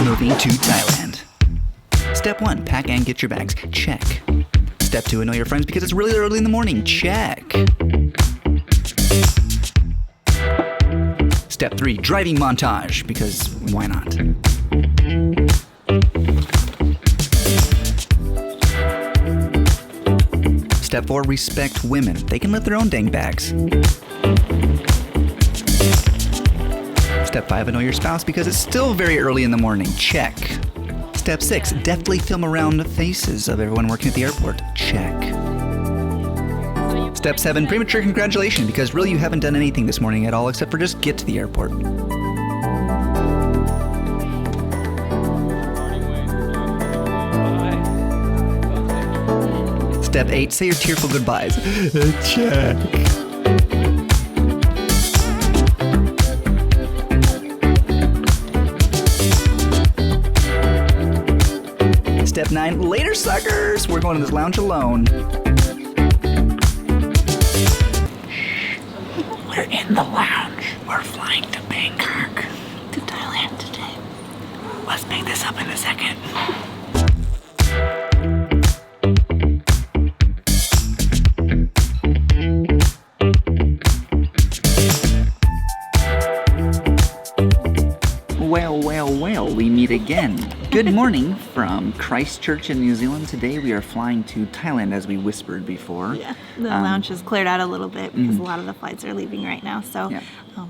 Moving to Thailand. Step 1, pack and get your bags. Check. Step 2, annoy your friends because it's really early in the morning. Check. Step 3, driving montage, because why not? Step 4, respect women. They can lift their own dang bags. Step 5, annoy your spouse because it's still very early in the morning. Check. Step 6, deftly film around the faces of everyone working at the airport. Check. Step 7, premature congratulations because really you haven't done anything this morning at all except for just get to the airport. Step 8, say your tearful goodbyes. Check. Step 9, later suckers! We're going to this lounge alone. We're in the lounge. We're flying to Bangkok. To Thailand today. Let's make this up in a second. Well, we meet again. Good morning from Christchurch in New Zealand. Today we are flying to Thailand as we whispered before. Yeah, the lounge has cleared out a little bit because a lot of the flights are leaving right now. So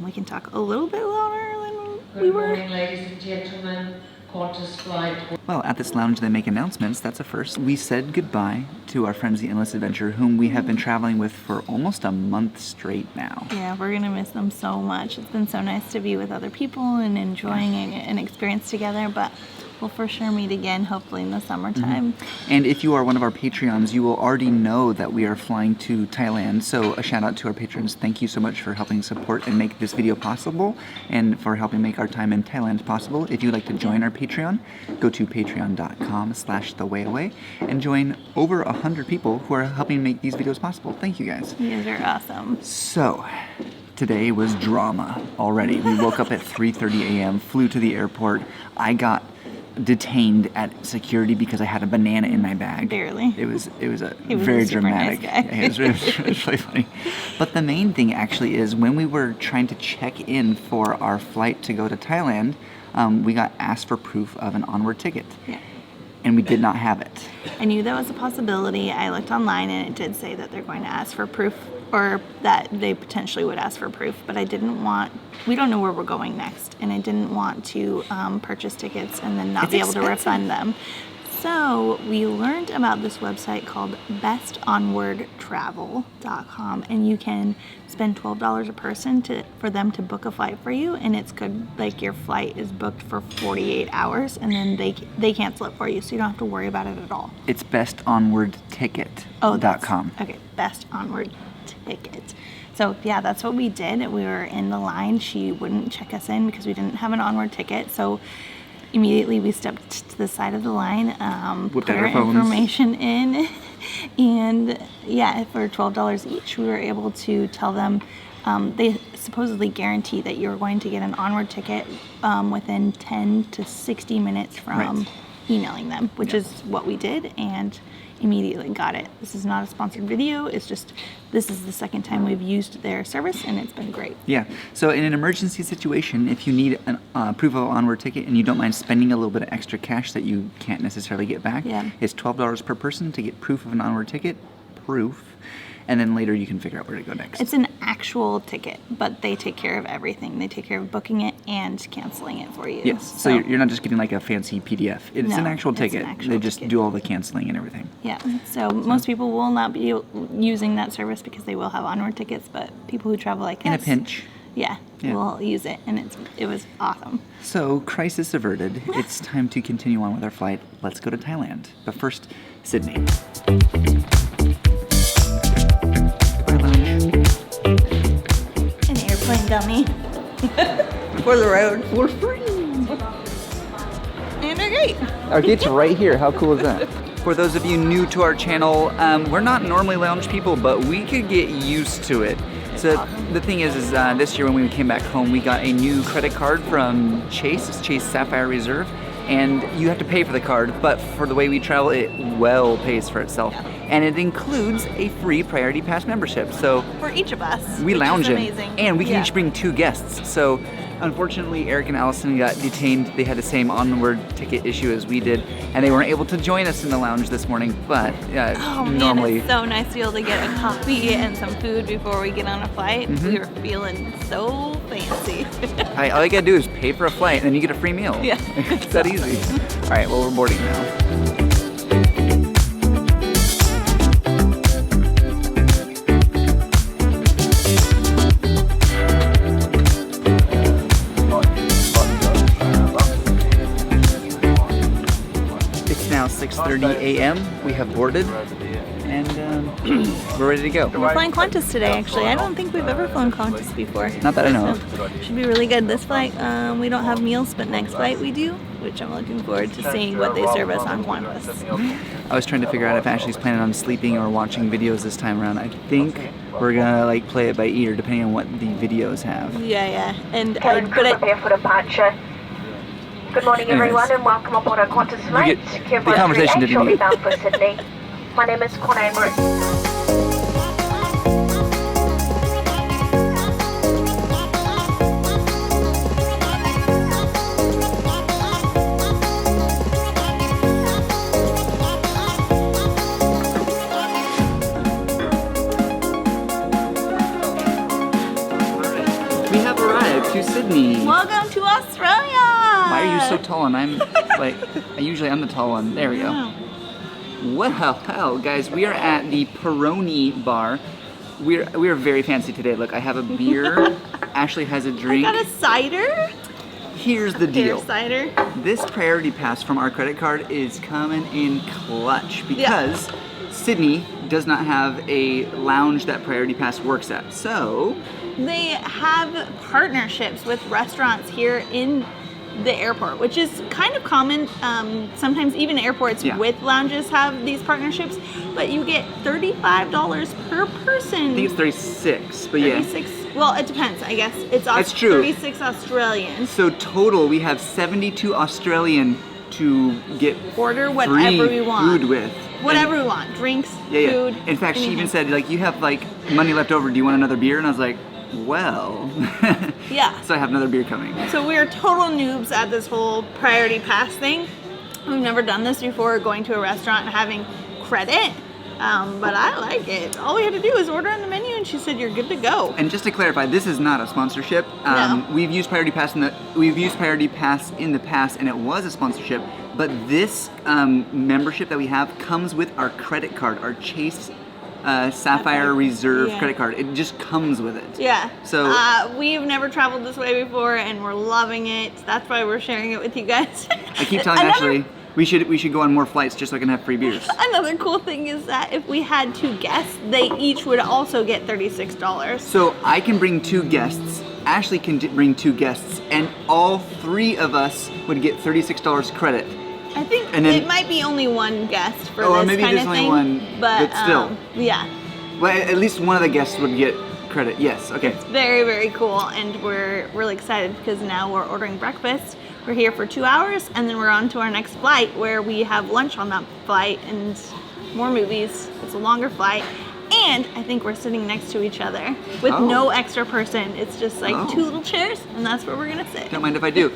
we can talk a little bit louder than we were. Good morning, ladies and gentlemen. Qantas flight. Well, at this lounge they make announcements. That's a first. We said goodbye to our friends, the Endless Adventure, whom we have been traveling with for almost a month straight now. Yeah, we're going to miss them so much. It's been so nice to be with other people and enjoying an experience together, but we'll for sure meet again, hopefully in the summertime. And if you are one of our Patreons, you will already know that we are flying to Thailand. So a shout out to our patrons. Thank you so much for helping support and make this video possible and for helping make our time in Thailand possible. If you'd like to join our Patreon, go to patreon.com/thewayaway and join over 100 people who are helping make these videos possible. Thank you guys. You guys are awesome. So, today was drama already. We woke up at 3:30 a.m., flew to the airport. I got detained at security because I had a banana in my bag. Barely. It was He was very a super dramatic. nice guy. Yeah, it was really funny. But the main thing actually is when we were trying to check in for our flight to go to Thailand, we got asked for proof of an Onward ticket. Yeah. And we did not have it. I knew that was a possibility. I looked online and it did say that they're going to ask for proof, or that they potentially would ask for proof, but I didn't want, we don't know where we're going next, and I didn't want to purchase tickets and then not be able to refund them. So we learned about this website called bestonwardtravel.com, and you can spend $12 a person for them to book a flight for you, and it's good, like your flight is booked for 48 hours and then they cancel it for you, so you don't have to worry about it at all. It's bestonwardticket.com. Okay, Best Onward Ticket. So yeah, that's what we did. We were in the line. She wouldn't check us in because we didn't have an Onward ticket, so immediately we stepped to the side of the line, put our information in, and yeah, for $12 each, we were able to tell them, they supposedly guarantee that you're going to get an Onward ticket within 10 to 60 minutes from emailing them, which is what we did, and immediately got it. This is not a sponsored video. It's just, this is the second time we've used their service, and it's been great. Yeah. So in an emergency situation, if you need a proof of an Onward ticket and you don't mind spending a little bit of extra cash that you can't necessarily get back, it's $12 per person to get proof of an Onward ticket. And then later you can figure out where to go next. It's an actual ticket, but they take care of everything. They take care of booking it and canceling it for you. Yes, so you're not just getting like a fancy PDF. It's an actual ticket. They just do all the canceling and everything. Yeah, so most people will not be using that service because they will have Onward tickets, but people who travel like us, in a pinch. Yeah, will use it, and it was awesome. So, crisis averted. It's time to continue on with our flight. Let's go to Thailand. But first, Sydney. Dummy. For the road. For free. And they're great. Our gate's right here. How cool is that? For those of you new to our channel, we're not normally lounge people, but we could get used to it. So the thing is this year when we came back home, we got a new credit card from Chase. It's Chase Sapphire Reserve. and you have to pay for the card, but for the way we travel, it well pays for itself. Yeah. And it includes a free Priority Pass membership. So For each of us. we which lounge is in, amazing. and we can Yeah. each bring 2 guests. So unfortunately, Eric and Allison got detained. They had the same Onward ticket issue as we did, and they weren't able to join us in the lounge this morning. But Oh man, normally, it's so nice to be able to get a coffee and some food before we get on a flight. Mm-hmm. We were feeling so fancy. all you gotta do is pay for a flight, and then you get a free meal. Yeah. It's that easy. All right, well, we're boarding now. It's now 6:30 a.m. We have boarded, and we're ready to go. We're flying Qantas today, actually. I don't think we've ever flown Qantas before. Not that I know of. So, should be really good. This flight, we don't have meals, but next flight we do, which I'm looking forward to seeing what they serve us on Qantas. I was trying to figure out if Ashley's planning on sleeping or watching videos this time around. I think we're gonna like play it by ear, depending on what the videos have. Yeah. And prepare for departure. Good morning, everyone, and welcome aboard our Qantas flight. the conversation didn't shortly get- bound for Sydney. My name is Onward. We have arrived to Sydney. welcome to Australia. Why are you so tall and I'm like, usually I'm the tall one. There we go. Well, guys, we are at the Peroni bar. We are very fancy today. Look, I have a beer. Ashley has a I drink. got a cider. Here's the Pear deal. cider. This Priority Pass from our credit card is coming in clutch because Sydney does not have a lounge that Priority Pass works at. So They have partnerships with restaurants here in the airport, which is kind of common. Sometimes even airports Yeah. with lounges have these partnerships, but you get $35 per person. I think it's 36, but yeah. 36. Well, it depends. I guess it's That's true. 36 Australian. So total, we have 72 Australian to get Order whatever free we want. food with. Whatever And- we want. Drinks, Yeah. food. In fact, she even anything. said, like, you have like money left over. Do you want another beer? And I was like, well. Yeah. So I have another beer coming. So we are total noobs at this whole Priority Pass thing. We've never done this before, going to a restaurant and having credit, but I like it. All we had to do was order on the menu, and she said you're good to go. And just to clarify, this is not a sponsorship. No. We've used Priority Pass in the past, and it was a sponsorship. But this membership that we have comes with our credit card, our Chase Sapphire Reserve Yeah. credit card. It just comes with it. Yeah. So- we've never traveled this way before, and we're loving it. That's why we're sharing it with you guys. I keep telling Ashley we should go on more flights just so I can have free beers. Another cool thing is that if we had 2 guests, they each would also get $36. So I can bring 2 guests. Ashley can bring 2 guests, and all 3 of us would get $36 credit. I think And then- it might be only 1 guest for Oh, or this maybe kind there's of only thing, one, but still. yeah, Well, at least one of the guests would get credit. Yes. Okay. very, very cool, and we're really excited because now we're ordering breakfast. We're here for 2 hours, and then we're on to our next flight where we have lunch on that flight and more movies. It's a longer flight. And I think we're sitting next to each other with Oh. no extra person. It's just like Oh. 2 little chairs, and that's where we're gonna sit. Don't mind if I do.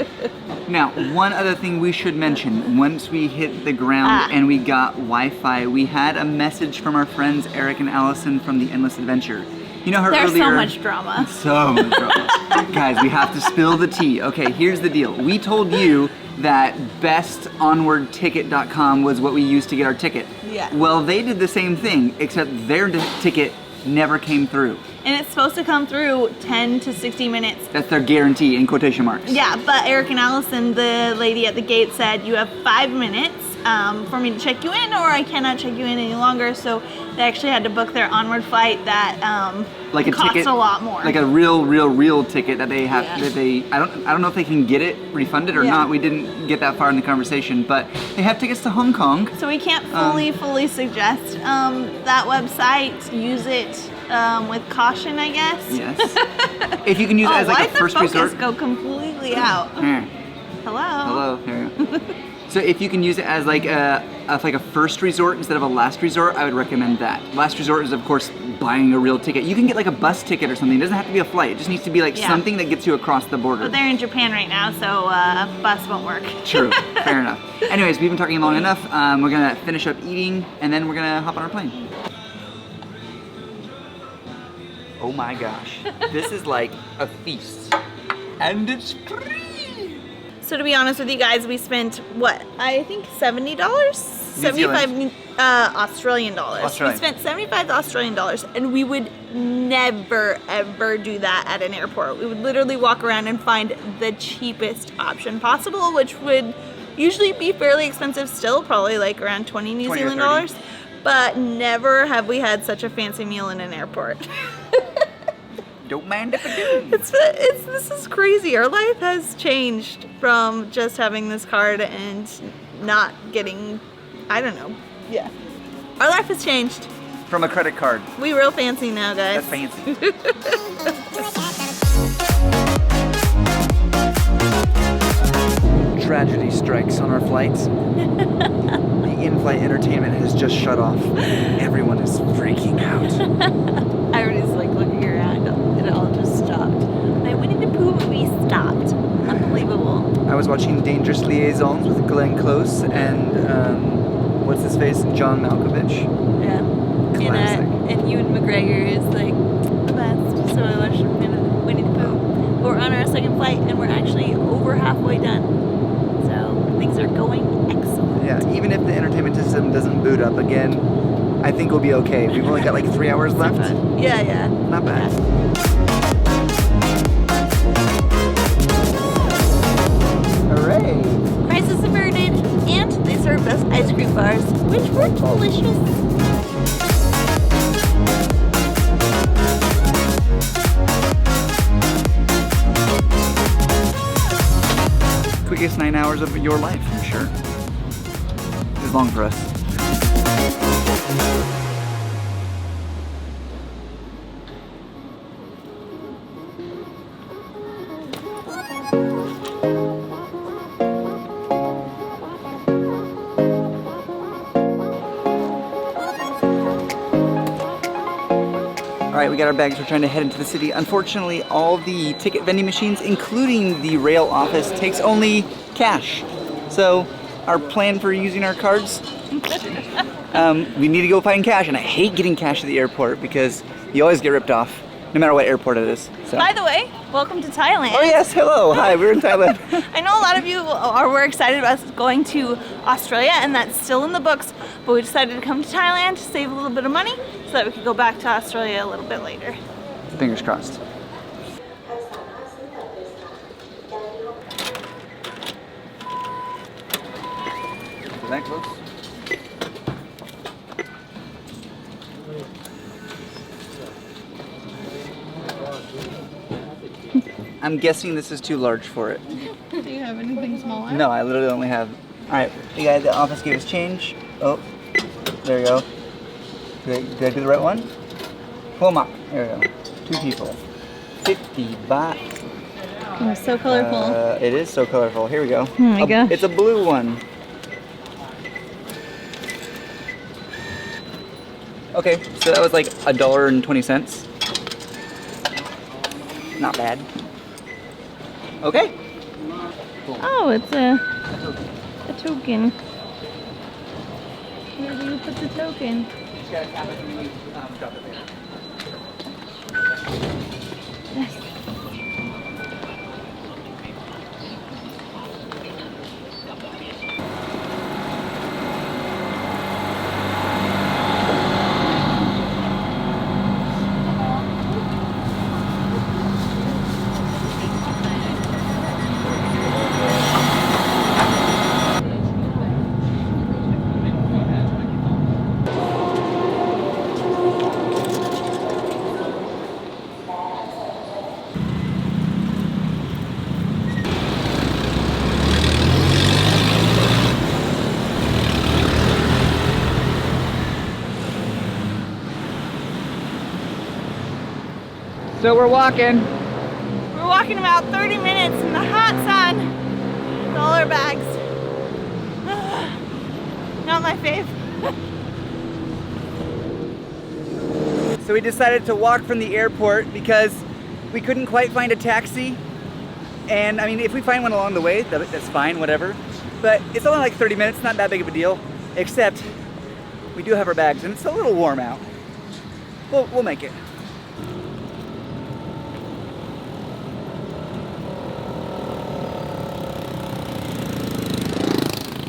Now, one other thing we should mention, once we hit the ground and we got Wi-Fi, we had a message from our friends Eric and Allison from the Endless Adventure. You know her There's earlier... so much drama. So much drama. Guys, we have to spill the tea. Okay, here's the deal. We told you that bestonwardticket.com was what we used to get our ticket. Yeah. Well, they did the same thing, except their ticket never came through. And it's supposed to come through 10 to 60 minutes. That's their guarantee in quotation marks. Yeah, but Eric and Allison, the lady at the gate, said you have 5 minutes for me to check you in, or I cannot check you in any longer. So they actually had to book their Onward flight that Like a cost ticket, a lot more. like a real ticket that they have. Yeah. That they, I don't know if they can get it refunded or Yeah. not. We didn't get that far in the conversation, but they have tickets to Hong Kong. So we can't fully suggest that website. Use it with caution, I guess. Yes. If you can use it as like why a did first the focus resort. go completely out? Hello. Hello. There you go. So if you can use it as like a first resort instead of a last resort, I would recommend that. Last resort is of course buying a real ticket. You can get like a bus ticket or something. It doesn't have to be a flight. It just needs to be like something that gets you across the border. But they're in Japan right now, so bus won't work. True. Fair enough. Anyways, we've been talking long enough. We're gonna finish up eating and then we're gonna hop on our plane. Oh my gosh. This is like a feast. And it's free. So to be honest with you guys, we spent what? I think $70? 75 Australian dollars. Australian. We spent 75 Australian dollars, and we would never ever do that at an airport. We would literally walk around and find the cheapest option possible, which would usually be fairly expensive still, probably like around 20 New Zealand dollars. But never have we had such a fancy meal in an airport. Don't mind if I do. This is crazy. Our life has changed from just having this card and not getting, I don't know. Yeah. Our life has changed. From a credit card. We real fancy now, guys. That's fancy. Tragedy strikes on our flights. The in-flight entertainment has just shut off. Everyone is freaking out. Everybody's like looking around. It all just stopped. My Winnie the Pooh movie stopped. Unbelievable. I was watching Dangerous Liaisons with Glenn Close and what's his face? John Malkovich. Yeah. Classic. And Ewan McGregor is like the best. So I watched Winnie the Pooh. We're on our second flight and we're actually over halfway done. So things are going excellent. Yeah, even if the entertainment system doesn't boot up again, I think we'll be okay. We've only got like 3 hours left. Yeah. Not bad. Hooray! Prices averted, and they served us ice cream bars, which were delicious. Quickest 9 hours of your life, I'm sure. It's long for us. Alright, we got our bags, we're trying to head into the city. Unfortunately, all the ticket vending machines, including the rail office, takes only cash. So, our plan for using our cards, we need to go find cash, and I hate getting cash at the airport because you always get ripped off, no matter what airport it is. So. By the way, welcome to Thailand. Oh yes, hello, hi, we're in Thailand. I know a lot of you were excited about us going to Australia, and that's still in the books, but we decided to come to Thailand to save a little bit of money so that we could go back to Australia a little bit later. Fingers crossed. Is that close? I'm guessing this is too large for it. Do you have anything smaller? No, I literally only have. Alright, the guy at the office gave us change. Oh, there you go. Did I do the right one? Homak. There we go. 2 people. 50 baht. Oh, so colorful. It is so colorful. Here we go. Oh my gosh. It's a blue one. Okay, so that was like $1.20. Not bad. Okay. Cool. Oh, it's a token. Where do you put the token? Just gotta tap it and drop it later. Yes. So we're walking. We're walking about 30 minutes in the hot sun with my fave. So we decided to walk from the airport because we couldn't quite find a taxi. And I mean, if we find one along the way, that's fine, whatever. But it's only like 30 minutes, not that big of a deal. Except we do have our bags and it's a little warm out. We'll make it.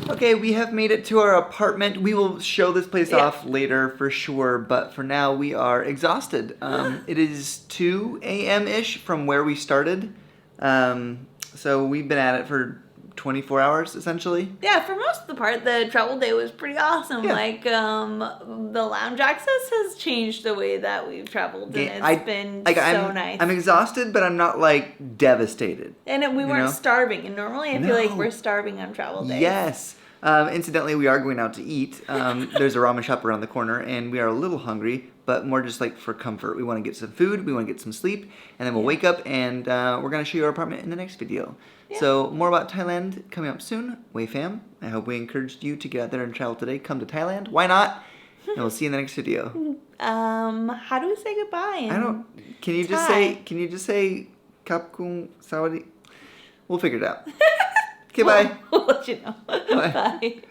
Okay, we have made it to our apartment. We will show this place off later for sure, but for now we are exhausted. It is 2 a.m.-ish from where we started. So we've been at it for 24 hours essentially. Yeah, for most of the part, the travel day was pretty awesome. Yeah. Like, the lounge access has changed the way that we've traveled, and it's been so nice. I'm exhausted, but I'm not like devastated. And we weren't starving, and normally I feel like we're starving on travel days. Yes. Incidentally, we are going out to eat. There's a ramen shop around the corner, and we are a little hungry, but more just like for comfort. We want to get some food, we want to get some sleep, and then we'll wake up, and we're going to show you our apartment in the next video. Yeah. So more about Thailand coming up soon. Wei fam, I hope we encouraged you to get out there and travel today. Come to Thailand. Why not? And we'll see you in the next video. How do we say goodbye? I don't. Can you just say Kap Kung Sawadi? We'll figure it out. Okay, bye. We'll let you know. Bye. Bye.